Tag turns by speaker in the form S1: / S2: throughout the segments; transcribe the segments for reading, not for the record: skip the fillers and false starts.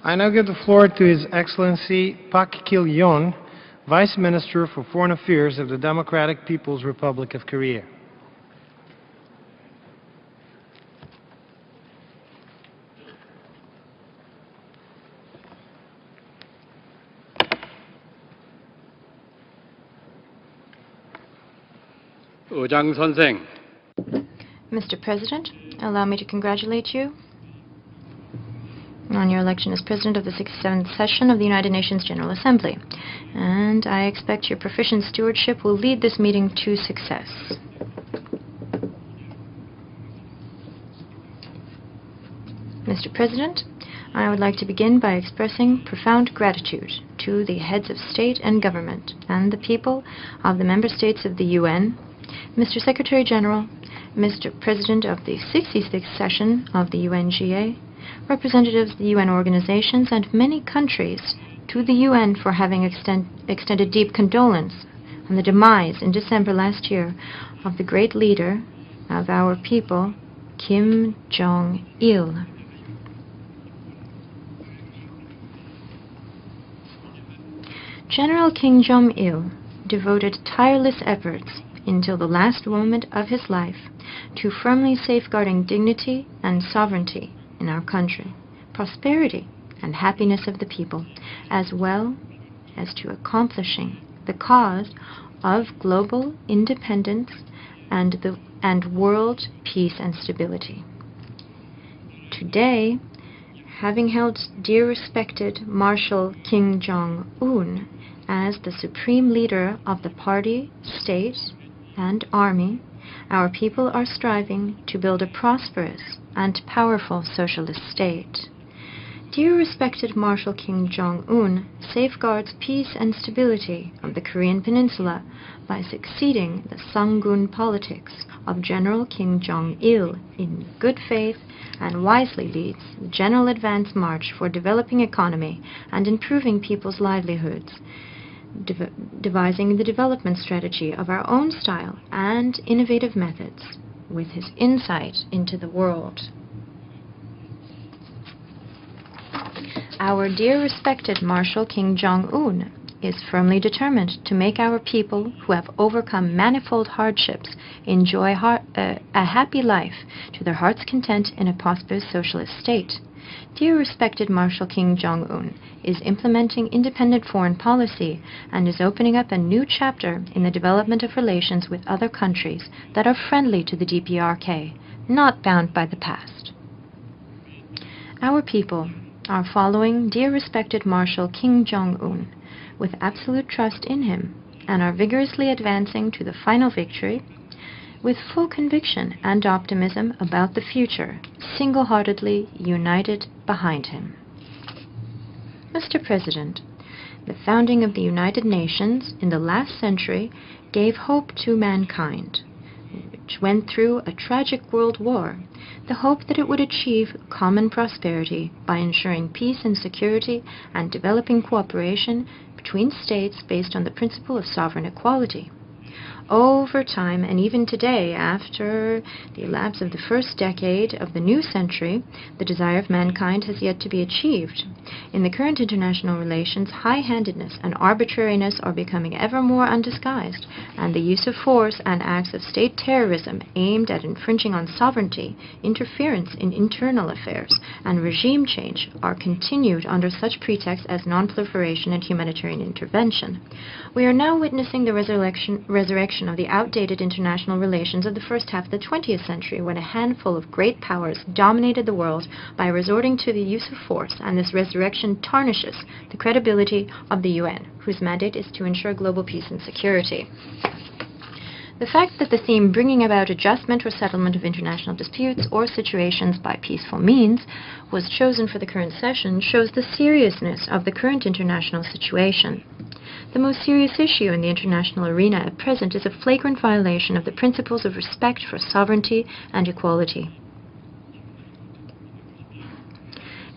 S1: I now give the floor to His Excellency Pak Kil-yon, Vice Minister for Foreign Affairs of the Democratic People's Republic of Korea.
S2: 의장 선생,
S3: Mr. President, allow me to congratulate you on your election as President of the 67th Session of the United Nations General Assembly, and I expect your proficient stewardship will lead this meeting to success. Mr. President, I would like to begin by expressing profound gratitude to the heads of state and government and the people of the member states of the UN, Mr. Secretary General, Mr. President of the 66th Session of the UNGA, representatives of the UN organizations, and many countries to the UN for having extended deep condolence on the demise in December last year of the great leader of our people, Kim Jong-il. General Kim Jong-il devoted tireless efforts until the last moment of his life to firmly safeguarding dignity and sovereignty in our country, prosperity and happiness of the people, as well as to accomplishing the cause of global independence and world peace and stability. Today, having held dear respected Marshal Kim Jong-un as the supreme leader of the party, state, and army, our people are striving to build a prosperous and powerful socialist state. Dear respected Marshal Kim Jong-un safeguards peace and stability of the Korean Peninsula by succeeding the Sangun politics of General Kim Jong-il in good faith and wisely leads the general advance march for developing economy and improving people's livelihoods, devising the development strategy of our own style and innovative methods with his insight into the world. Our dear respected Marshal Kim Jong-un is firmly determined to make our people who have overcome manifold hardships enjoy a happy life to their heart's content in a prosperous socialist state. Dear respected Marshal Kim Jong-un is implementing independent foreign policy and is opening up a new chapter in the development of relations with other countries that are friendly to the DPRK, not bound by the past. Our people are following dear respected Marshal Kim Jong-un with absolute trust in him and are vigorously advancing to the final victory with full conviction and optimism about the future, single-heartedly united behind him. Mr. President, the founding of the United Nations in the last century gave hope to mankind, which went through a tragic world war, the hope that it would achieve common prosperity by ensuring peace and security and developing cooperation between states based on the principle of sovereign equality. Over time, and even today, after the elapse of the first decade of the new century, the desire of mankind has yet to be achieved. In the current international relations, high-handedness and arbitrariness are becoming ever more undisguised, and the use of force and acts of state terrorism aimed at infringing on sovereignty, interference in internal affairs, and regime change are continued under such pretexts as non-proliferation and humanitarian intervention. We are now witnessing the resurrection of the outdated international relations of the first half of the 20th century, when a handful of great powers dominated the world by resorting to the use of force, and this resurrection tarnishes the credibility of the UN, whose mandate is to ensure global peace and security. The fact that the theme bringing about adjustment or settlement of international disputes or situations by peaceful means was chosen for the current session shows the seriousness of the current international situation. The most serious issue in the international arena at present is a flagrant violation of the principles of respect for sovereignty and equality.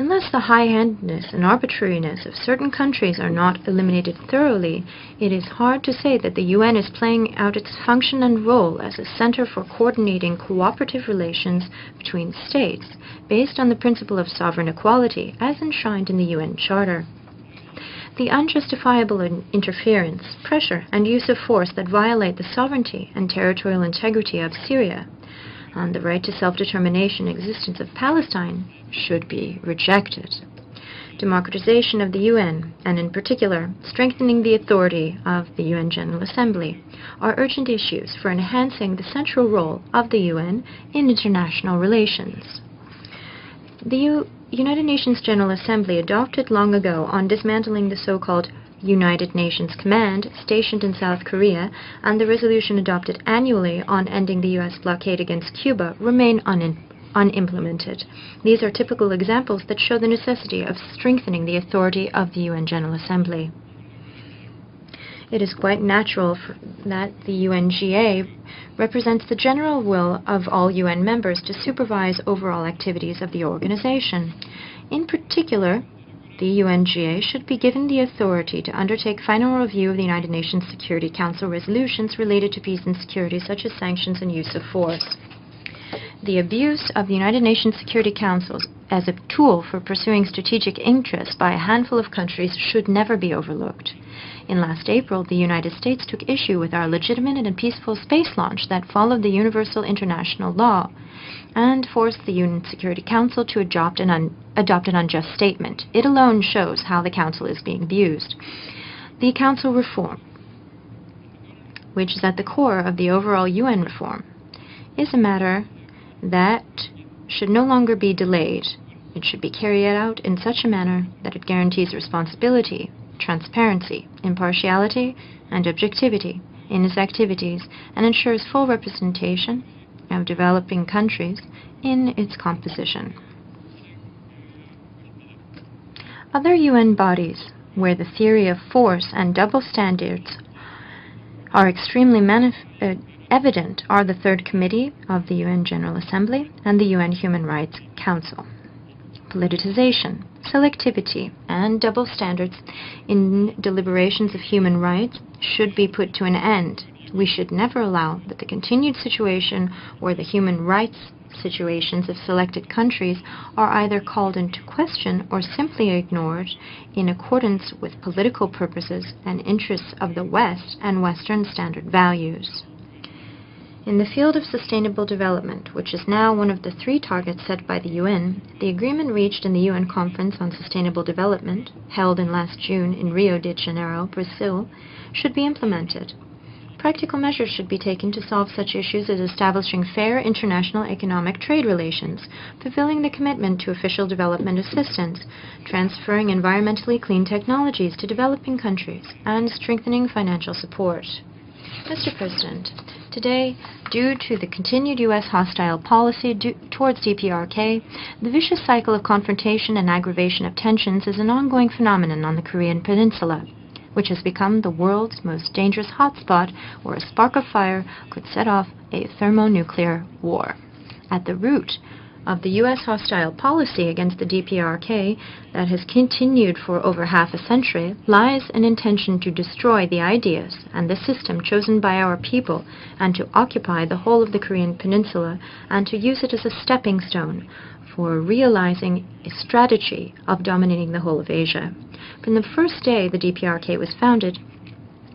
S3: Unless the high-handedness and arbitrariness of certain countries are not eliminated thoroughly, it is hard to say that the UN is playing out its function and role as a center for coordinating cooperative relations between states based on the principle of sovereign equality as enshrined in the UN Charter. The unjustifiable interference, pressure, and use of force that violate the sovereignty and territorial integrity of Syria and the right to self-determination existence of Palestine should be rejected. Democratization of the UN, and in particular, strengthening the authority of the UN General Assembly, are urgent issues for enhancing the central role of the UN in international relations. The United Nations General Assembly adopted long ago on dismantling the so-called United Nations Command stationed in South Korea and the resolution adopted annually on ending the U.S. blockade against Cuba remain unimplemented. These are typical examples that show the necessity of strengthening the authority of the UN General Assembly. It is quite natural that the UNGA represents the general will of all UN members to supervise overall activities of the organization. In particular, the UNGA should be given the authority to undertake final review of the United Nations Security Council resolutions related to peace and security, such as sanctions and use of force. The abuse of the United Nations Security Council as a tool for pursuing strategic interests by a handful of countries should never be overlooked. In last April, the United States took issue with our legitimate and peaceful space launch that followed the universal international law and forced the UN Security Council to adopt an unjust statement. It alone shows how the Council is being abused. The Council reform, which is at the core of the overall UN reform, is a matter that should no longer be delayed. It should be carried out in such a manner that it guarantees responsibility, transparency, impartiality, and objectivity in its activities and ensures full representation of developing countries in its composition. Other UN bodies where the theory of force and double standards are extremely evident are the Third Committee of the UN General Assembly and the UN Human Rights Council. Politicization, selectivity, and double standards in deliberations of human rights should be put to an end. We should never allow that the continued situation where the human rights situations of selected countries are either called into question or simply ignored in accordance with political purposes and interests of the West and Western standard values. In the field of sustainable development, which is now one of the 3 targets set by the UN, the agreement reached in the UN Conference on Sustainable Development, held in last June in Rio de Janeiro, Brazil, should be implemented. Practical measures should be taken to solve such issues as establishing fair international economic trade relations, fulfilling the commitment to official development assistance, transferring environmentally clean technologies to developing countries, and strengthening financial support. Mr. President, today, due to the continued U.S. hostile policy towards DPRK, the vicious cycle of confrontation and aggravation of tensions is an ongoing phenomenon on the Korean Peninsula, which has become the world's most dangerous hotspot where a spark of fire could set off a thermonuclear war. At the root of the U.S. hostile policy against the DPRK that has continued for over half a century lies an intention to destroy the ideas and the system chosen by our people and to occupy the whole of the Korean Peninsula and to use it as a stepping stone for realizing a strategy of dominating the whole of Asia. From the first day the DPRK was founded,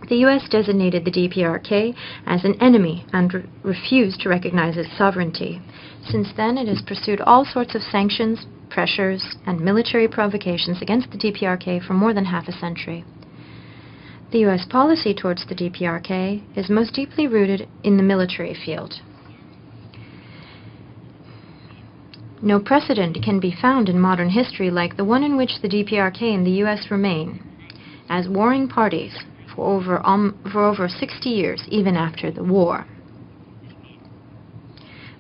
S3: the U.S. designated the DPRK as an enemy and refused to recognize its sovereignty. Since then, it has pursued all sorts of sanctions, pressures, and military provocations against the DPRK for more than half a century. The U.S. policy towards the DPRK is most deeply rooted in the military field. No precedent can be found in modern history like the one in which the DPRK and the U.S. remain as warring parties for over 60 years, even after the war.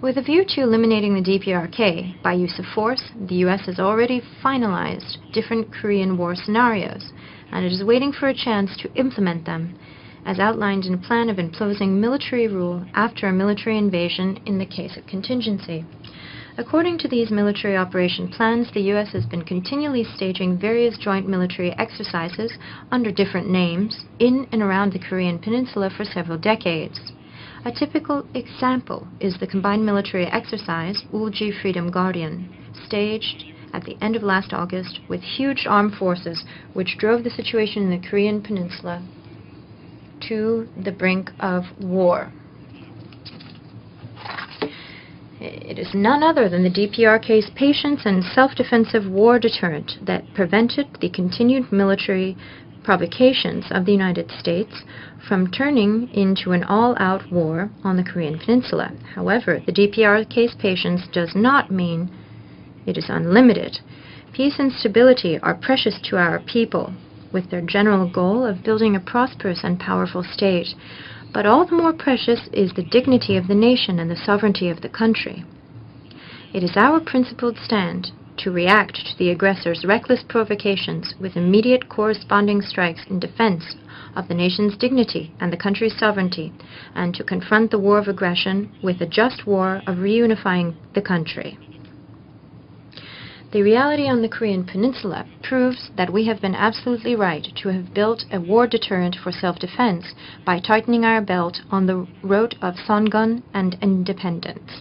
S3: With a view to eliminating the DPRK by use of force, the U.S. has already finalized different Korean War scenarios, and it is waiting for a chance to implement them, as outlined in a plan of imposing military rule after a military invasion in the case of contingency. According to these military operation plans, the U.S. has been continually staging various joint military exercises under different names in and around the Korean Peninsula for several decades. A typical example is the combined military exercise Ulji Freedom Guardian, staged at the end of last August with huge armed forces which drove the situation in the Korean Peninsula to the brink of war. It is none other than the DPRK's patience and self-defensive war deterrent that prevented the continued military provocations of the United States from turning into an all-out war on the Korean Peninsula. However, the DPRK's patience does not mean it is unlimited. Peace and stability are precious to our people, with their general goal of building a prosperous and powerful state. But all the more precious is the dignity of the nation and the sovereignty of the country. It is our principled stand to react to the aggressor's reckless provocations with immediate corresponding strikes in defense of the nation's dignity and the country's sovereignty, and to confront the war of aggression with a just war of reunifying the country. The reality on the Korean Peninsula proves that we have been absolutely right to have built a war deterrent for self-defense by tightening our belt on the road of Songun and independence.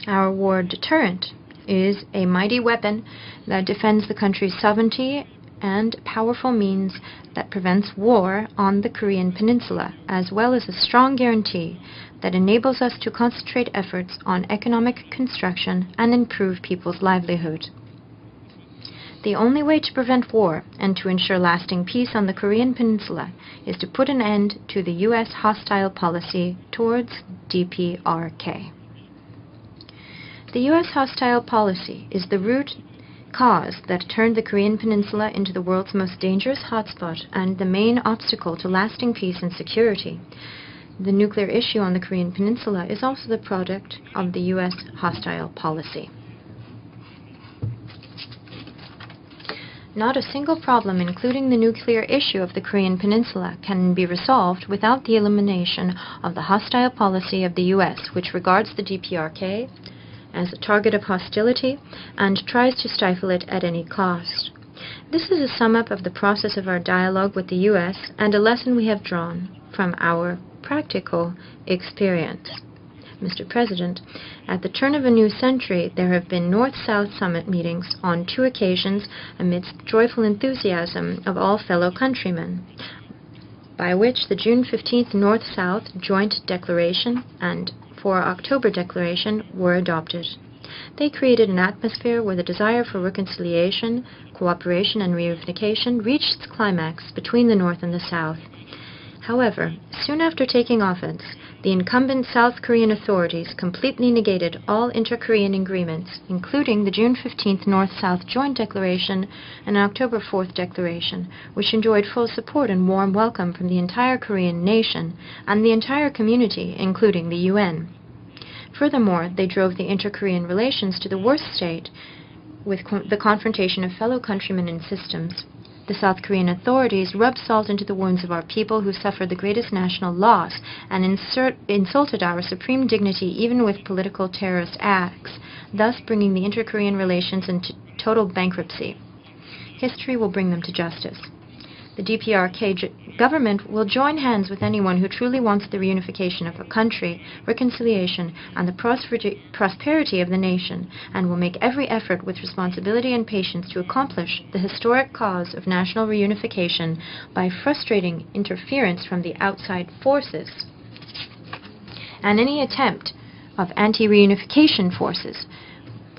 S3: Our war deterrent is a mighty weapon that defends the country's sovereignty and powerful means that prevents war on the Korean Peninsula, as well as a strong guarantee that enables us to concentrate efforts on economic construction and improve people's livelihood. The only way to prevent war and to ensure lasting peace on the Korean Peninsula is to put an end to the U.S. hostile policy towards DPRK. The U.S. hostile policy is the root cause that turned the Korean Peninsula into the world's most dangerous hotspot and the main obstacle to lasting peace and security. The nuclear issue on the Korean Peninsula is also the product of the U.S. hostile policy. Not a single problem, including the nuclear issue of the Korean Peninsula, can be resolved without the elimination of the hostile policy of the U.S., which regards the DPRK as a target of hostility and tries to stifle it at any cost. This is a sum-up of the process of our dialogue with the U.S. and a lesson we have drawn from our practical experience. Mr. President, at the turn of a new century, there have been North-South summit meetings on 2 occasions amidst joyful enthusiasm of all fellow countrymen, by which the June 15th North-South Joint Declaration and 4 October Declaration were adopted. They created an atmosphere where the desire for reconciliation, cooperation, and reunification reached its climax between the North and the South. However, soon after taking office, the incumbent South Korean authorities completely negated all inter-Korean agreements, including the June 15th North-South Joint Declaration and October 4th Declaration, which enjoyed full support and warm welcome from the entire Korean nation and the entire community, including the UN. Furthermore, they drove the inter-Korean relations to the worst state with the confrontation of fellow countrymen and systems. The South Korean authorities rubbed salt into the wounds of our people who suffered the greatest national loss and insulted our supreme dignity even with political terrorist acts, thus bringing the inter-Korean relations into total bankruptcy. History will bring them to justice. The DPRK government will join hands with anyone who truly wants the reunification of a country, reconciliation, and the prosperity of the nation, and will make every effort with responsibility and patience to accomplish the historic cause of national reunification by frustrating interference from the outside forces and any attempt of anti-reunification forces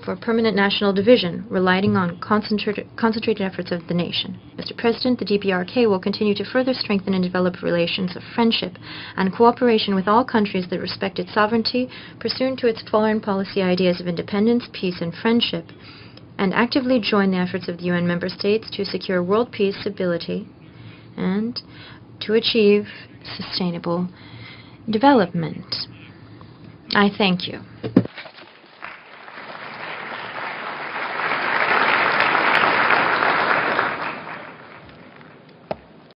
S3: for permanent national division, relying on concentrated efforts of the nation. Mr. President, the DPRK will continue to further strengthen and develop relations of friendship and cooperation with all countries that respect its sovereignty, pursuant to its foreign policy ideas of independence, peace, and friendship, and actively join the efforts of the UN member states to secure world peace, stability, and to achieve sustainable development. I thank you.